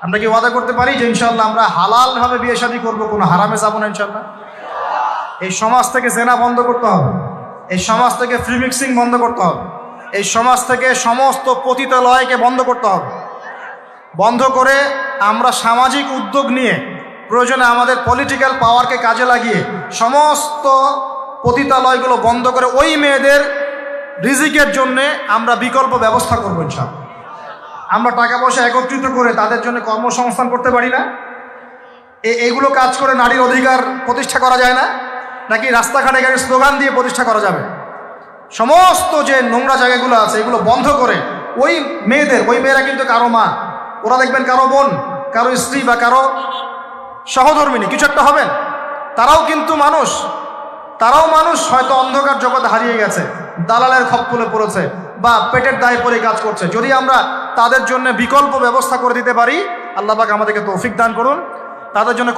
আমরা কি ওয়াদা করতে পারি যে ইনশাআল্লাহ আমরা হালালভাবে বিয়ে শাদী করবো, কোনো হারামে যাবো না ইনশাআল্লাহ? এই সমাজ থেকে জেনা বন্ধ করতে হবে, এই সমাজ থেকে ফ্রি মিক্সিং বন্ধ করতে হবে, এই সমাজ থেকে সমস্ত পতিতালয়কে বন্ধ করতে হবে। বন্ধ করে আমরা সামাজিক উদ্যোগ নিয়ে প্রয়োজনে আমাদের পলিটিক্যাল পাওয়ারকে কাজে লাগিয়ে সমস্ত পতিতালয়গুলো বন্ধ করে ওই মেয়েদের রিজিকের জন্যে আমরা বিকল্প ব্যবস্থা করবো ইনশাআল্লাহ। আমরা টাকা পয়সা একত্রিত করে তাদের জন্য কর্মসংস্থান করতে পারি না? এইগুলো কাজ করে নারীর অধিকার প্রতিষ্ঠা করা যায় না? নাকি রাস্তাঘাটে গাড়ির স্লোগান দিয়ে প্রতিষ্ঠা করা যাবে? সমস্ত যে নোংরা জায়গাগুলো আছে এগুলো বন্ধ করে ওই মেয়েরা কিন্তু কারো মা, ওরা দেখবেন কারো বোন, কারো স্ত্রী বা কারো সহধর্মিনী কিছু একটা হবেন, তারাও কিন্তু মানুষ, তারাও মানুষ, হয়তো অন্ধকার জগতে হারিয়ে গেছে, দালালের খপ্পরে পড়েছে বা পেটের দায়ে পড়ে কাজ করছে। যদি আমরা তাদের জন্য বিকল্প ব্যবস্থা করে দিতে পারি, আল্লাহ পাক আমাদেরকে তৌফিক দান করুন। তাদের জন্য